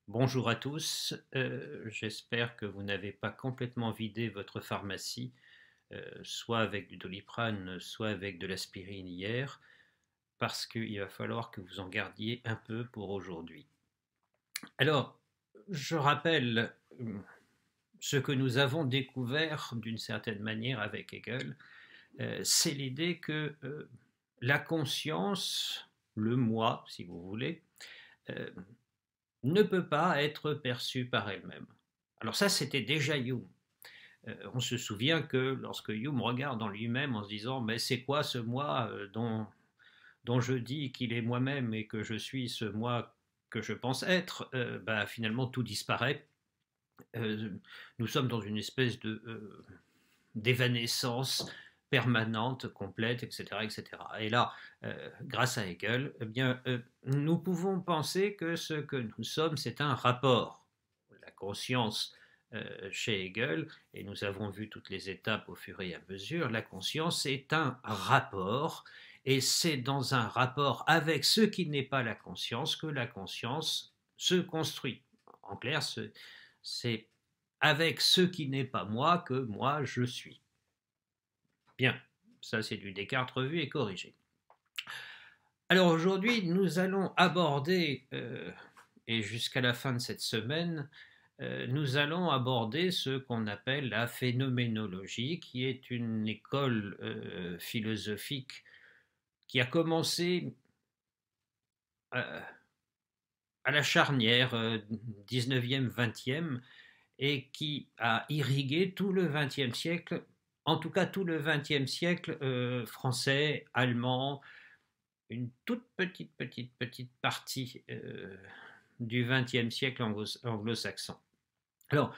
Bonjour à tous, j'espère que vous n'avez pas complètement vidé votre pharmacie, soit avec du Doliprane, soit avec de l'aspirine hier, parce qu'il va falloir que vous en gardiez un peu pour aujourd'hui. Alors, je rappelle ce que nous avons découvert d'une certaine manière avec Hegel, c'est l'idée que la conscience, le moi, si vous voulez, ne peut pas être perçue par elle-même. Alors ça, c'était déjà Hume. On se souvient que lorsque Hume regarde en lui-même en se disant « mais c'est quoi ce moi dont je dis qu'il est moi-même et que je suis ce moi que je pense être », finalement tout disparaît. Nous sommes dans une espèce d'évanescence permanente, complète, etc., etc. Et là, grâce à Hegel, nous pouvons penser que ce que nous sommes, c'est un rapport. La conscience, chez Hegel, et nous avons vu toutes les étapes au fur et à mesure, la conscience est un rapport, et c'est dans un rapport avec ce qui n'est pas la conscience que la conscience se construit. En clair, c'est avec ce qui n'est pas moi que moi je suis. Bien, ça c'est du Descartes revu et corrigé. Alors aujourd'hui, nous allons aborder, et jusqu'à la fin de cette semaine, nous allons aborder ce qu'on appelle la phénoménologie, qui est une école philosophique qui a commencé à la charnière 19e, 20e, et qui a irrigué tout le XXe siècle, en tout cas tout le XXe siècle français, allemand, une toute petite partie du XXe siècle anglo-saxon. Alors,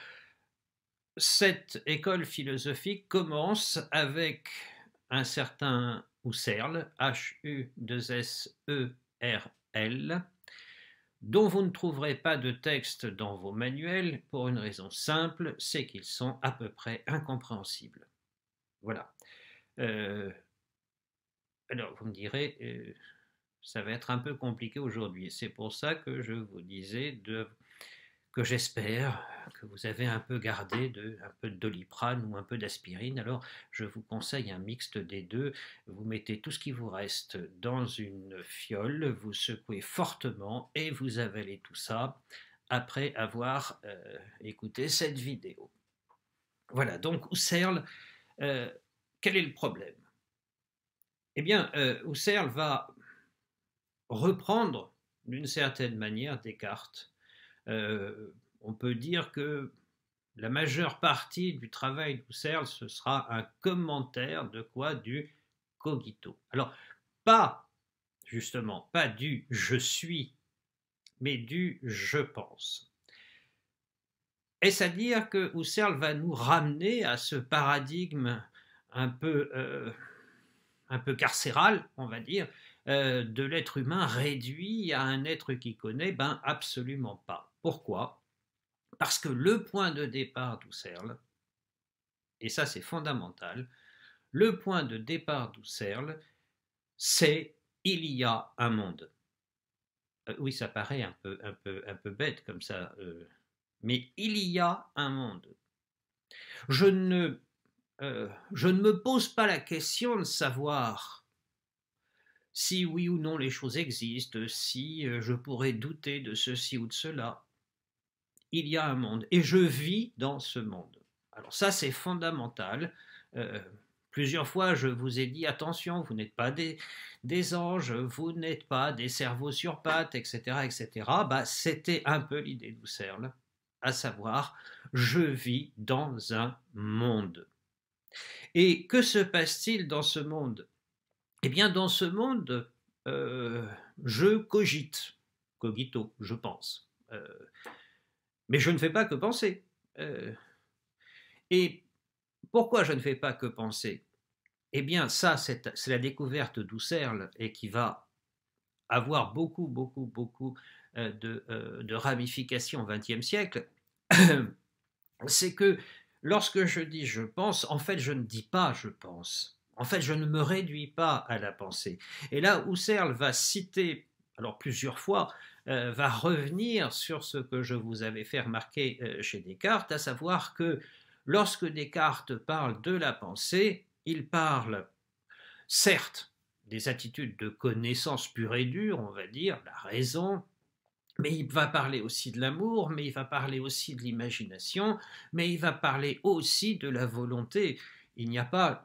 cette école philosophique commence avec un certain Husserl, H-U-2-S-E-R-L, dont vous ne trouverez pas de texte dans vos manuels pour une raison simple, c'est qu'ils sont à peu près incompréhensibles. Voilà. Alors, vous me direz, ça va être un peu compliqué aujourd'hui. C'est pour ça que je vous disais que j'espère que vous avez un peu gardé un peu de Doliprane ou un peu d'aspirine. Alors, je vous conseille un mixte des deux. Vous mettez tout ce qui vous reste dans une fiole, vous secouez fortement et vous avalez tout ça après avoir écouté cette vidéo. Voilà, donc Husserl, quel est le problème? Eh bien, Husserl va reprendre d'une certaine manière Descartes. On peut dire que la majeure partie du travail d'Husserl, ce sera un commentaire de quoi? Du cogito. Alors, justement, pas du je suis, mais du je pense. Est-ce à dire que Husserl va nous ramener à ce paradigme un peu carcéral, on va dire, de l'être humain réduit à un être qui connaît? Ben absolument pas. Pourquoi? Parce que le point de départ d'Husserl, et ça c'est fondamental, le point de départ d'Husserl, c'est il y a un monde. Oui, ça paraît un peu bête comme ça, mais il y a un monde. Je ne me pose pas la question de savoir si oui ou non les choses existent, si je pourrais douter de ceci ou de cela. Il y a un monde et je vis dans ce monde. Alors ça c'est fondamental. Plusieurs fois je vous ai dit attention, vous n'êtes pas des anges, vous n'êtes pas des cerveaux sur pattes, etc. etc. C'était un peu l'idée d'Husserl, à savoir je vis dans un monde. Et que se passe-t-il dans ce monde? Eh bien dans ce monde, je cogite, cogito, je pense. Mais je ne fais pas que penser. Et pourquoi je ne fais pas que penser? Eh bien, ça, c'est la découverte d'Husserl et qui va avoir beaucoup de ramifications au XXe siècle. c'est que lorsque je dis je pense, en fait, je ne dis pas je pense. En fait, je ne me réduis pas à la pensée. Et là, Husserl va citer, alors plusieurs fois, va revenir sur ce que je vous avais fait remarquer chez Descartes, à savoir que lorsque Descartes parle de la pensée, il parle certes des attitudes de connaissance pure et dure, on va dire, la raison, mais il va parler aussi de l'amour, mais il va parler aussi de l'imagination, mais il va parler aussi de la volonté. Il n'y a pas,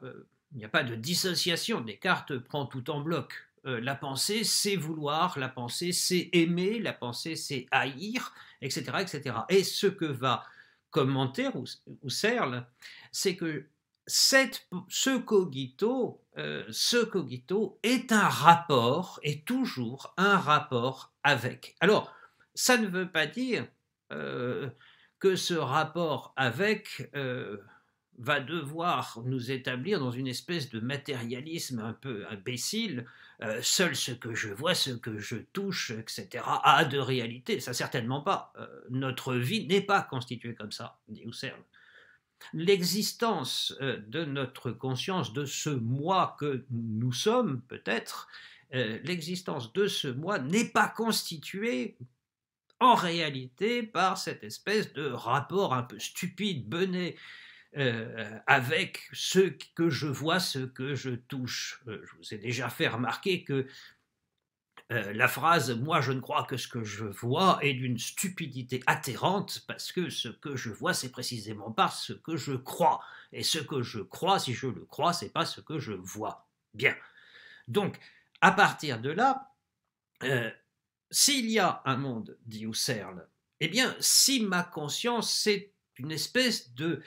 il n'y a pas de dissociation. Descartes prend tout en bloc. La pensée, c'est vouloir, la pensée, c'est aimer, la pensée, c'est haïr, etc., etc. Et ce que va commenter Husserl, c'est que ce cogito est un rapport, est toujours un rapport avec. Alors, ça ne veut pas dire euh, que ce rapport avec va devoir nous établir dans une espèce de matérialisme un peu imbécile, seul ce que je vois, ce que je touche, etc., a de réalité. Ça, certainement pas. Notre vie n'est pas constituée comme ça, dit Husserl. L'existence de notre conscience, de ce moi que nous sommes peut-être, l'existence de ce moi n'est pas constituée en réalité par cette espèce de rapport un peu stupide, bené, avec ce que je vois, ce que je touche. Je vous ai déjà fait remarquer que la phrase moi je ne crois que ce que je vois est d'une stupidité atterrante parce que ce que je vois c'est précisément pas ce que je crois et ce que je crois si je le crois c'est pas ce que je vois. Bien. Donc à partir de là, s'il y a un monde, dit Husserl, eh bien si ma conscience c'est une espèce de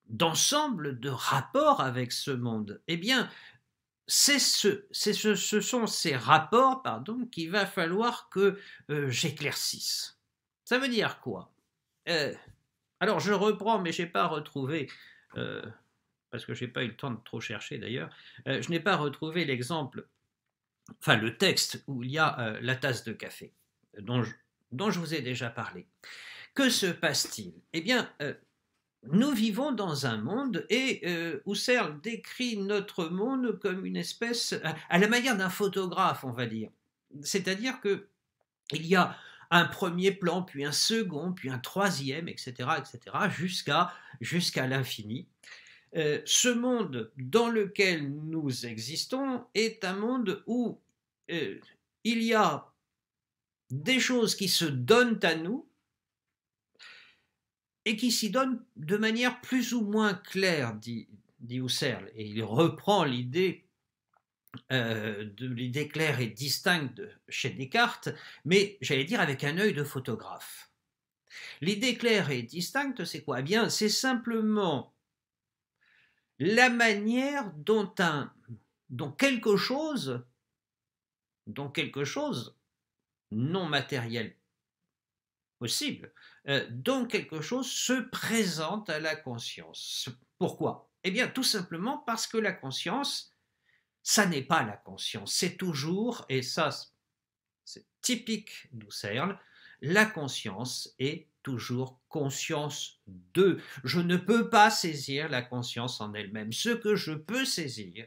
d'ensemble de rapports avec ce monde, eh bien ce sont ces rapports qu'il va falloir que j'éclaircisse. Ça veut dire quoi? Alors je reprends, mais je n'ai pas retrouvé, parce que je n'ai pas eu le temps de trop chercher d'ailleurs, je n'ai pas retrouvé l'exemple, enfin le texte où il y a la tasse de café, dont je vous ai déjà parlé. Que se passe-t-il? Eh bien, nous vivons dans un monde et Husserl décrit notre monde comme une espèce, à la manière d'un photographe, on va dire. C'est-à-dire que il y a un premier plan, puis un second, puis un troisième, etc., etc., jusqu'à l'infini. Ce monde dans lequel nous existons est un monde où il y a des choses qui se donnent à nous, et qui s'y donne de manière plus ou moins claire, dit Husserl, et il reprend l'idée de l'idée claire et distincte chez Descartes, mais j'allais dire avec un œil de photographe. L'idée claire et distincte, c'est quoi? Eh bien, c'est simplement la manière dont quelque chose non matériel possible, dont quelque chose se présente à la conscience. Pourquoi? Eh bien, tout simplement parce que la conscience, ça n'est pas la conscience, c'est toujours, et ça c'est typique d'Husserl, la conscience est toujours conscience de. Je ne peux pas saisir la conscience en elle-même. Ce que je peux saisir,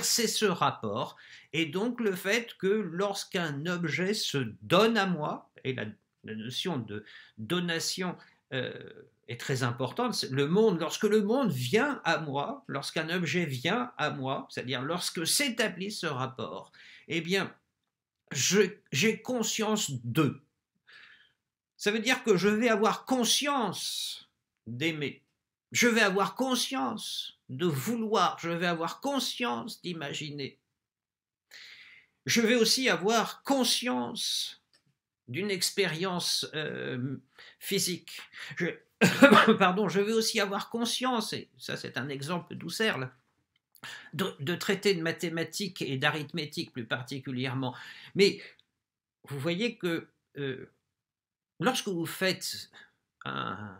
c'est ce rapport, et donc le fait que lorsqu'un objet se donne à moi, et la notion de donation est très importante, lorsque le monde vient à moi, lorsqu'un objet vient à moi, c'est-à-dire lorsque s'établit ce rapport, eh bien, j'ai conscience d'eux. Ça veut dire que je vais avoir conscience d'aimer. Je vais avoir conscience de vouloir. Je vais avoir conscience d'imaginer. Je vais aussi avoir conscience d'une expérience physique. Je vais aussi avoir conscience, et ça c'est un exemple d'Husserl, de traiter de mathématiques et d'arithmétique plus particulièrement. Mais vous voyez que lorsque vous faites un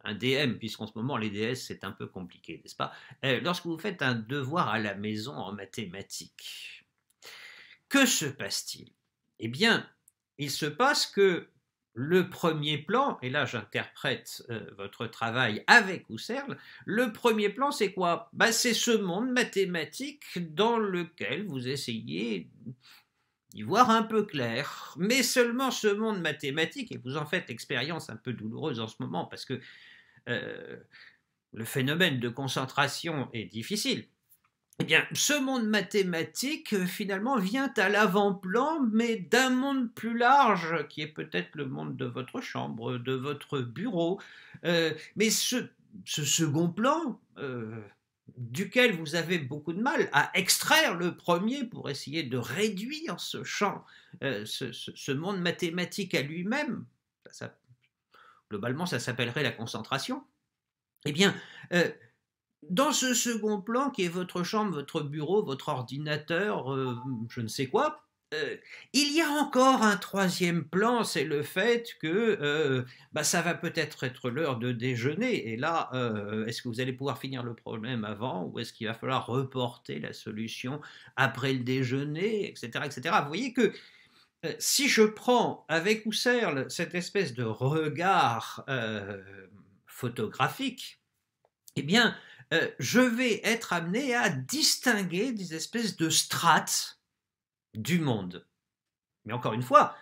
DM, puisqu'en ce moment les DS c'est un peu compliqué, n'est-ce pas? Lorsque vous faites un devoir à la maison en mathématiques, que se passe-t-il? Eh bien, il se passe que le premier plan, et là j'interprète votre travail avec Husserl, le premier plan c'est quoi? Ben, c'est ce monde mathématique dans lequel vous essayez d'y voir un peu clair, mais seulement ce monde mathématique, et vous en faites l'expérience un peu douloureuse en ce moment parce que euh, le phénomène de concentration est difficile. Eh bien, ce monde mathématique, finalement, vient à l'avant-plan, mais d'un monde plus large, qui est peut-être le monde de votre chambre, de votre bureau. Mais ce second plan, duquel vous avez beaucoup de mal à extraire le premier pour essayer de réduire ce champ, ce monde mathématique à lui-même, globalement, ça s'appellerait la concentration. Eh bien, dans ce second plan qui est votre chambre, votre bureau, votre ordinateur, je ne sais quoi, il y a encore un troisième plan, c'est le fait que ça va peut-être être l'heure de déjeuner. Et là, est-ce que vous allez pouvoir finir le problème avant ou est-ce qu'il va falloir reporter la solution après le déjeuner, etc., etc. Vous voyez que si je prends avec Husserl cette espèce de regard photographique, eh bien, je vais être amené à distinguer des espèces de strates du monde. Mais encore une fois,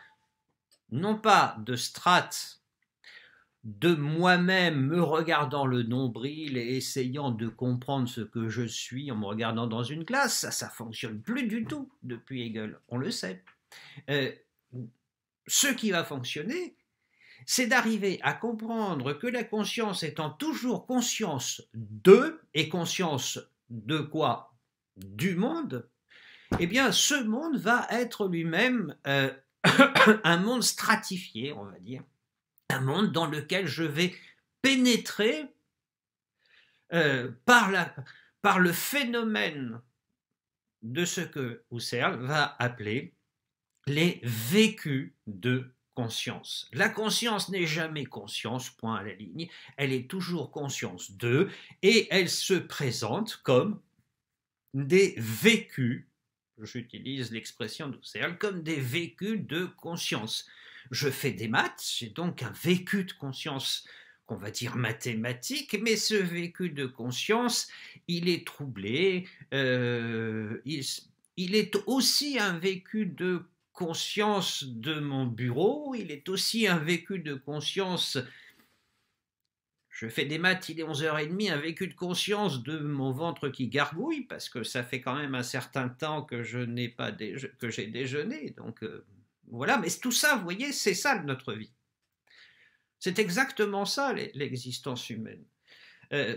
non pas de strates de moi-même me regardant le nombril et essayant de comprendre ce que je suis en me regardant dans une glace, ça fonctionne plus du tout depuis Hegel, on le sait. Ce qui va fonctionner, c'est d'arriver à comprendre que la conscience étant toujours conscience de, et conscience de quoi? Du monde, eh bien ce monde va être lui-même un monde stratifié, on va dire, un monde dans lequel je vais pénétrer par le phénomène de ce que Husserl va appeler les vécus de conscience. La conscience n'est jamais conscience, point à la ligne, elle est toujours conscience de, et elle se présente comme des vécus, j'utilise l'expression d'Husserl, comme des vécus de conscience. Je fais des maths, j'ai donc un vécu de conscience qu'on va dire mathématique, mais ce vécu de conscience, il est troublé, il est aussi un vécu de conscience de mon bureau, il est aussi un vécu de conscience, je fais des maths, il est 11h30, un vécu de conscience de mon ventre qui gargouille, parce que ça fait quand même un certain temps que je n'ai pas que j'ai déjeuné, donc voilà, mais tout ça, vous voyez, c'est ça notre vie. C'est exactement ça l'existence humaine.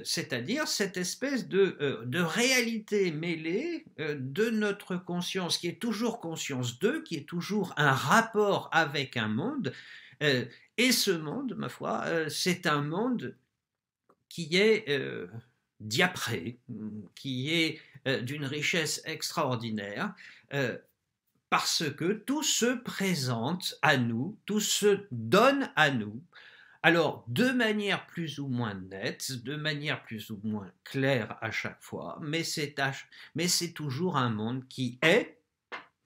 C'est-à-dire cette espèce de réalité mêlée de notre conscience, qui est toujours conscience d'eux, qui est toujours un rapport avec un monde, et ce monde, ma foi, c'est un monde qui est diapré, qui est d'une richesse extraordinaire, parce que tout se présente à nous, tout se donne à nous, alors, de manière plus ou moins nette, de manière plus ou moins claire à chaque fois, mais c'est toujours un monde qui est,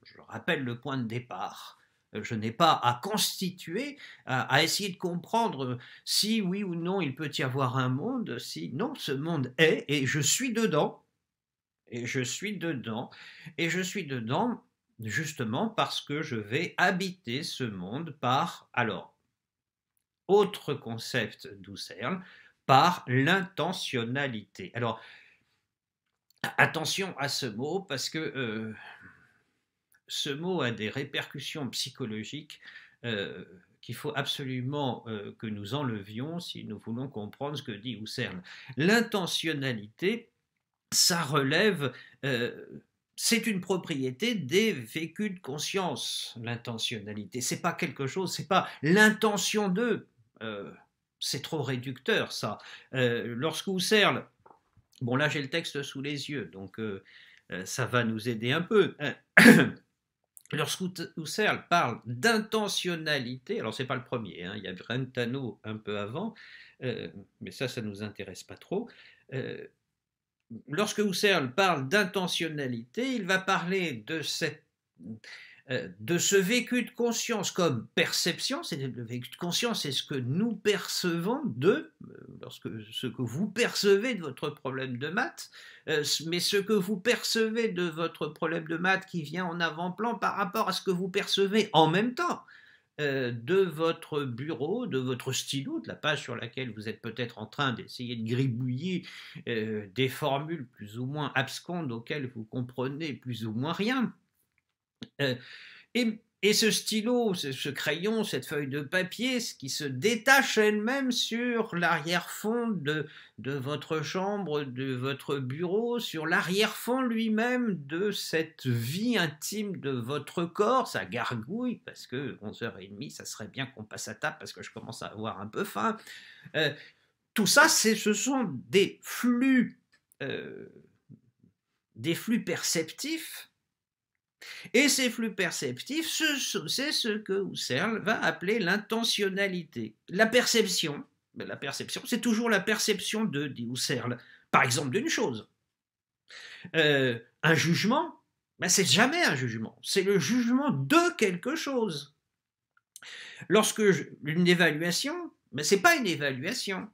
je rappelle le point de départ, je n'ai pas à constituer, à essayer de comprendre si oui ou non il peut y avoir un monde, si non, ce monde est, et je suis dedans, et je suis dedans, et je suis dedans justement parce que je vais habiter ce monde par, alors, autre concept d'Husserl, par l'intentionnalité. Alors, attention à ce mot, parce que ce mot a des répercussions psychologiques qu'il faut absolument que nous enlevions si nous voulons comprendre ce que dit Husserl. L'intentionnalité, ça relève... c'est une propriété des vécus de conscience, l'intentionnalité. C'est pas quelque chose, c'est pas l'intention d'eux. C'est trop réducteur, ça. Lorsque Husserl, bon là j'ai le texte sous les yeux, donc ça va nous aider un peu. Lorsque Husserl parle d'intentionnalité, alors c'est pas le premier, hein, il y a Brentano un peu avant, mais ça nous intéresse pas trop. Lorsque Husserl parle d'intentionnalité, il va parler de cette de ce vécu de conscience comme perception, c'est le vécu de conscience, c'est ce que nous percevons lorsque ce que vous percevez de votre problème de maths, mais ce que vous percevez de votre problème de maths qui vient en avant-plan par rapport à ce que vous percevez en même temps de votre bureau, de votre stylo, de la page sur laquelle vous êtes peut-être en train d'essayer de gribouiller des formules plus ou moins abscondes auxquelles vous comprenez plus ou moins rien. Et ce stylo, ce crayon, cette feuille de papier, ce qui se détache elle-même sur l'arrière-fond de votre chambre, de votre bureau, sur l'arrière-fond lui-même de cette vie intime de votre corps, ça gargouille, parce que 11h30, ça serait bien qu'on passe à table, parce que je commence à avoir un peu faim. Tout ça, ce sont des flux perceptifs. Et ces flux perceptifs, c'est ce que Husserl va appeler l'intentionnalité. La perception, c'est toujours la perception dit Husserl, par exemple d'une chose. Un jugement, c'est jamais un jugement, c'est le jugement de quelque chose. Une évaluation, c'est pas une évaluation.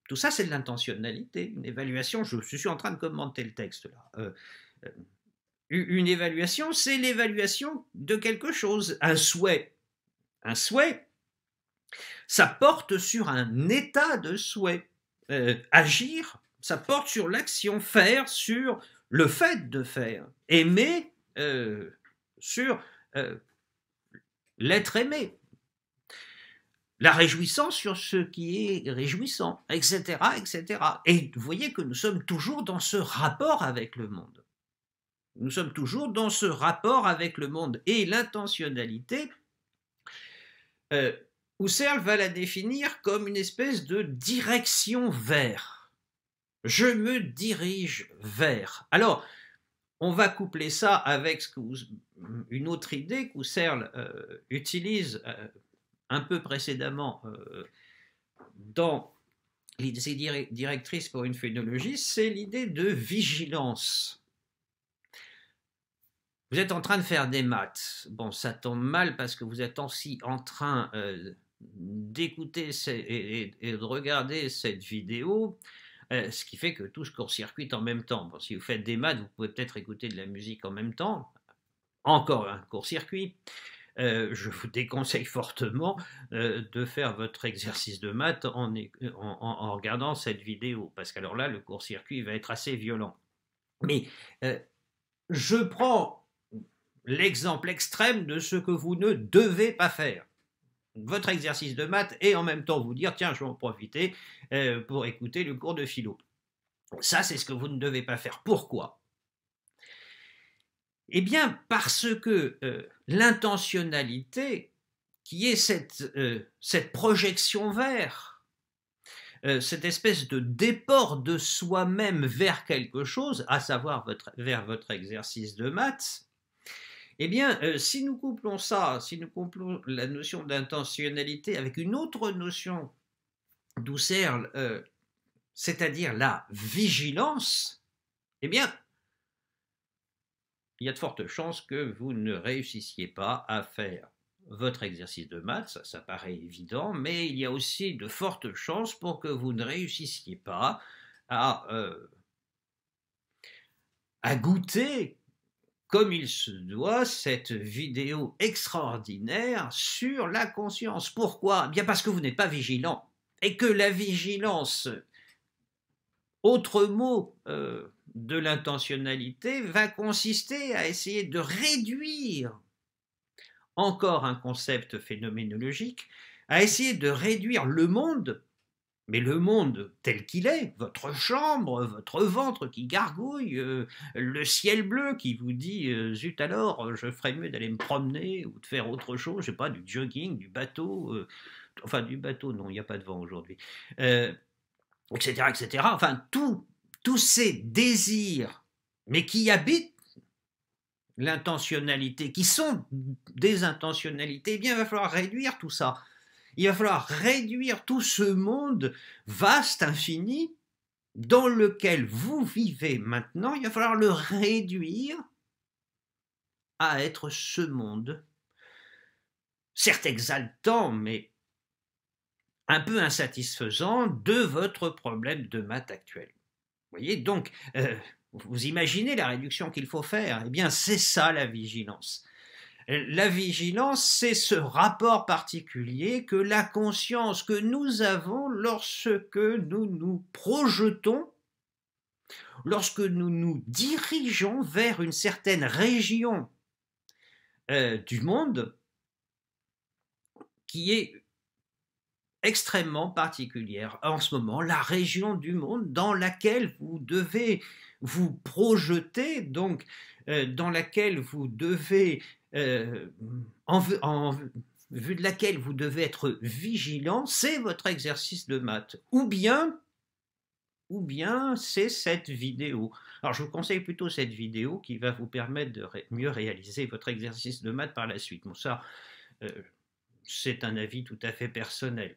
Tout ça, c'est de l'intentionnalité. Une évaluation, je suis en train de commenter le texte là. Une évaluation, c'est l'évaluation de quelque chose. Un souhait, ça porte sur un état de souhait. Agir, ça porte sur l'action. Faire, sur le fait de faire. Aimer, sur l'être aimé. La réjouissance sur ce qui est réjouissant, etc., etc. Et vous voyez que nous sommes toujours dans ce rapport avec le monde. Nous sommes toujours dans ce rapport avec le monde. Et l'intentionnalité, Husserl va la définir comme une espèce de direction vers. Je me dirige vers. Alors, on va coupler ça avec une autre idée qu'Husserl utilise un peu précédemment dans l'idée directrice pour une phénologie, c'est l'idée de vigilance. Vous êtes en train de faire des maths. Bon, ça tombe mal parce que vous êtes aussi en train d'écouter et de regarder cette vidéo, ce qui fait que tout se court-circuite en même temps. Bon, si vous faites des maths, vous pouvez peut-être écouter de la musique en même temps. Encore un court-circuit. Je vous déconseille fortement de faire votre exercice de maths en regardant cette vidéo, parce qu'alors là, le court-circuit va être assez violent. Mais je prends l'exemple extrême de ce que vous ne devez pas faire. Votre exercice de maths et en même temps vous dire tiens, je vais en profiter pour écouter le cours de philo. Ça, c'est ce que vous ne devez pas faire. Pourquoi ? Eh bien, parce que l'intentionnalité, qui est cette projection vers, cette espèce de déport de soi-même vers quelque chose, à savoir vers votre exercice de maths, eh bien, si nous couplons la notion d'intentionnalité avec une autre notion d'Husserl, c'est-à-dire la vigilance, eh bien, il y a de fortes chances que vous ne réussissiez pas à faire votre exercice de maths, ça paraît évident, mais il y a aussi de fortes chances pour que vous ne réussissiez pas à goûter comme il se doit cette vidéo extraordinaire sur la conscience. Pourquoi ? Bien parce que vous n'êtes pas vigilant, et que la vigilance, autre mot de l'intentionnalité, va consister à essayer de réduire, encore un concept phénoménologique, à essayer de réduire le monde, mais le monde tel qu'il est, votre chambre, votre ventre qui gargouille, le ciel bleu qui vous dit zut alors, je ferais mieux d'aller me promener ou de faire autre chose, je sais pas, du jogging, du bateau, enfin du bateau, non, il n'y a pas de vent aujourd'hui, etc., etc. Enfin, tous ces désirs, mais qui habitent l'intentionnalité, qui sont des intentionnalités, eh bien, il va falloir réduire tout ça. Il va falloir réduire tout ce monde vaste, infini, dans lequel vous vivez maintenant. Il va falloir le réduire à être ce monde, certes exaltant, mais un peu insatisfaisant de votre problème de maths actuel. Vous voyez, donc, vous imaginez la réduction qu'il faut faire. Eh bien, c'est ça la vigilance. La vigilance, c'est ce rapport particulier que la conscience que nous avons lorsque nous nous projetons, lorsque nous nous dirigeons vers une certaine région du monde qui est extrêmement particulière. En ce moment, la région du monde dans laquelle vous devez vous projeter, donc dans laquelle vous devez, en vue de laquelle vous devez être vigilant, c'est votre exercice de maths. Ou bien c'est cette vidéo. Alors je vous conseille plutôt cette vidéo qui va vous permettre de mieux réaliser votre exercice de maths par la suite. Bon, ça, c'est un avis tout à fait personnel.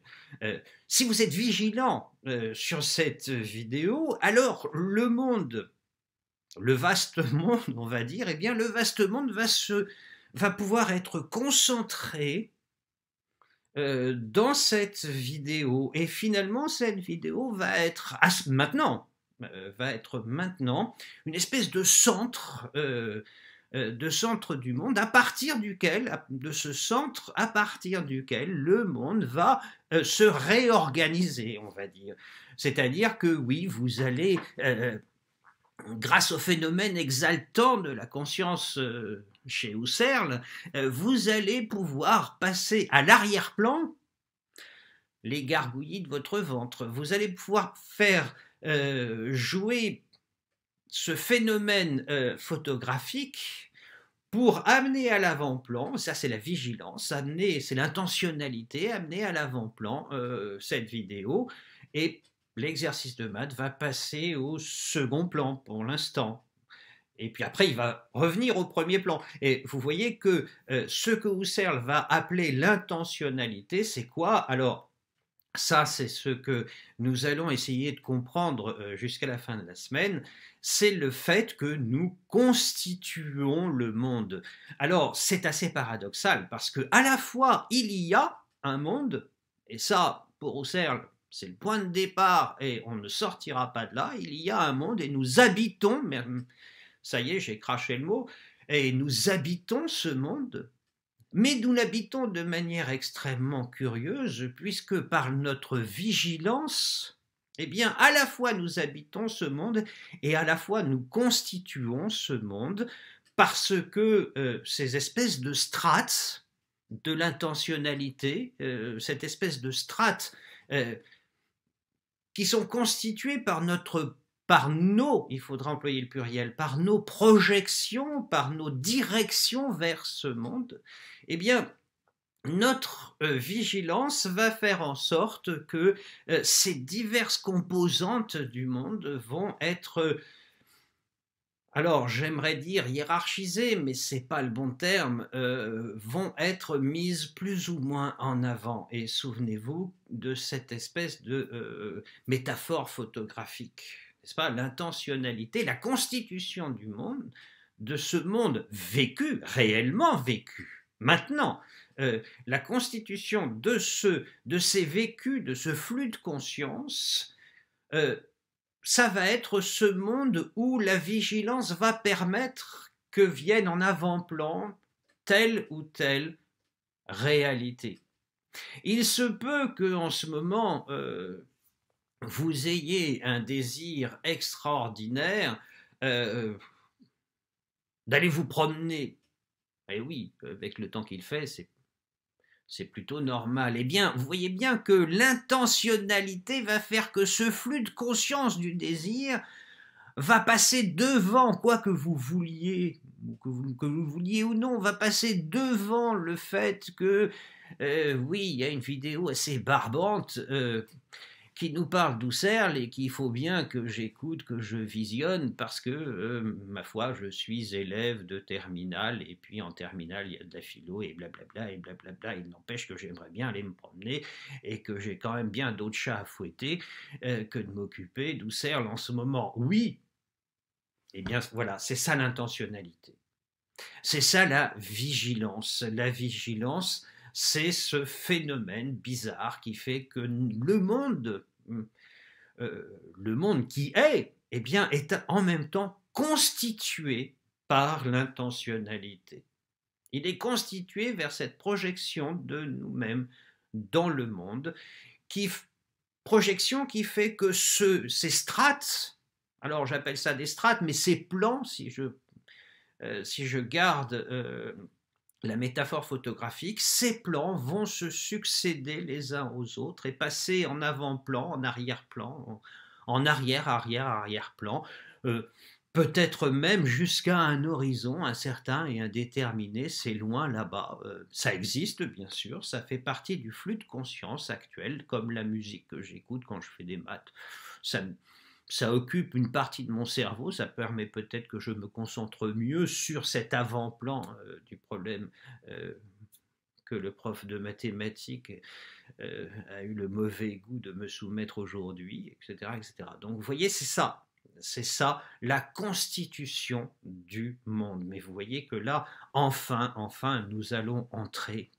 Si vous êtes vigilant sur cette vidéo, alors le monde, le vaste monde, on va dire, eh bien le vaste monde va pouvoir être concentré dans cette vidéo. Et finalement, cette vidéo va être maintenant une espèce de centre du monde, à partir duquel, de ce centre à partir duquel le monde va se réorganiser, on va dire. C'est-à-dire que oui, vous allez, grâce au phénomène exaltant de la conscience chez Husserl, vous allez pouvoir passer à l'arrière-plan les gargouillis de votre ventre. Vous allez pouvoir faire jouer ce phénomène photographique pour amener à l'avant-plan, ça c'est la vigilance, c'est l'intentionnalité, amener à l'avant-plan cette vidéo, et l'exercice de maths va passer au second plan pour l'instant. Et puis après, il va revenir au premier plan. Et vous voyez que ce que Husserl va appeler l'intentionnalité, c'est quoi? Alors, ça, c'est ce que nous allons essayer de comprendre jusqu'à la fin de la semaine, c'est le fait que nous constituons le monde. Alors, c'est assez paradoxal parce que à la fois, il y a un monde, et ça, pour Husserl, c'est le point de départ et on ne sortira pas de là, il y a un monde et nous habitons, ça y est, j'ai craché le mot, et nous habitons ce monde. Mais nous l'habitons de manière extrêmement curieuse, puisque par notre vigilance, eh bien, à la fois nous habitons ce monde et à la fois nous constituons ce monde, parce que ces espèces de strates de l'intentionnalité, cette espèce de strates qui sont constituées par nos, il faudra employer le pluriel, par nos projections, par nos directions vers ce monde, eh bien, notre vigilance va faire en sorte que ces diverses composantes du monde vont être, alors j'aimerais dire hiérarchisées, mais ce n'est pas le bon terme, vont être mises plus ou moins en avant. Et souvenez-vous de cette espèce de métaphore photographique, n'est-ce pas? L'intentionnalité, la constitution du monde, de ce monde vécu, réellement vécu, maintenant, la constitution de ces vécus, de ce flux de conscience, ça va être ce monde où la vigilance va permettre que vienne en avant-plan telle ou telle réalité. Il se peut qu'en ce moment, vous ayez un désir extraordinaire d'aller vous promener. Et oui, avec le temps qu'il fait, c'est plutôt normal. Eh bien, vous voyez bien que l'intentionnalité va faire que ce flux de conscience du désir va passer devant, quoi que vous vouliez, que vous vouliez ou non, va passer devant le fait que, oui, il y a une vidéo assez barbante qui nous parle d'Husserl et qu'il faut bien que j'écoute, que je visionne, parce que, ma foi, je suis élève de terminale, et puis en terminale, il y a de la philo, et blablabla, et blablabla. Il n'empêche que j'aimerais bien aller me promener, et que j'ai quand même bien d'autres chats à fouetter que de m'occuper d'Husserl en ce moment. Oui, eh bien voilà, c'est ça l'intentionnalité. C'est ça la vigilance. La vigilance, c'est ce phénomène bizarre qui fait que le monde qui est, eh bien, est en même temps constitué par l'intentionnalité. Il est constitué vers cette projection de nous-mêmes dans le monde, qui, projection qui fait que ces strates, alors j'appelle ça des strates, mais ces plans, si je garde la métaphore photographique, ces plans vont se succéder les uns aux autres et passer en avant-plan, en arrière-plan, en arrière, arrière, arrière-plan, euh, peut-être même jusqu'à un horizon incertain et indéterminé, c'est loin là-bas. Ça existe, bien sûr, ça fait partie du flux de conscience actuel, comme la musique que j'écoute quand je fais des maths. Ça, ça occupe une partie de mon cerveau, ça permet peut-être que je me concentre mieux sur cet avant-plan du problème euh, que le prof de mathématiques a eu le mauvais goût de me soumettre aujourd'hui, etc., etc. Donc vous voyez, c'est ça la constitution du monde. Mais vous voyez que là, enfin, nous allons entrer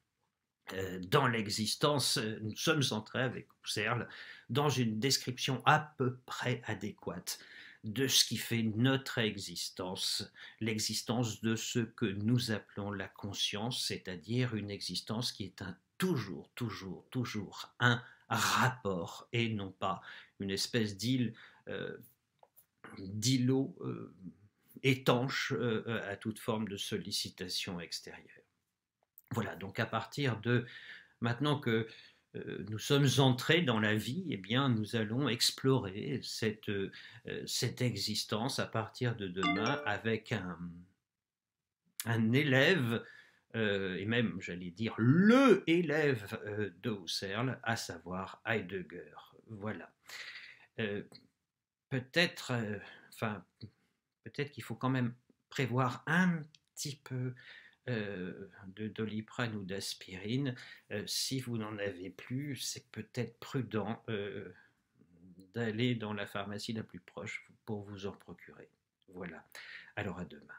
dans l'existence, nous sommes entrés avec Husserl dans une description à peu près adéquate de ce qui fait notre existence, l'existence de ce que nous appelons la conscience, c'est-à-dire une existence qui est toujours un rapport et non pas une espèce d'îlot étanche à toute forme de sollicitation extérieure. Voilà, donc à partir de maintenant que nous sommes entrés dans la vie, eh bien, nous allons explorer cette existence à partir de demain avec un élève, et même, j'allais dire, le élève de Husserl, à savoir Heidegger. Voilà. Euh, peut-être, enfin, peut-être qu'il faut quand même prévoir un petit peu de Doliprane ou d'aspirine. Si vous n'en avez plus, c'est peut-être prudent d'aller dans la pharmacie la plus proche pour vous en procurer. Voilà. Alors à demain.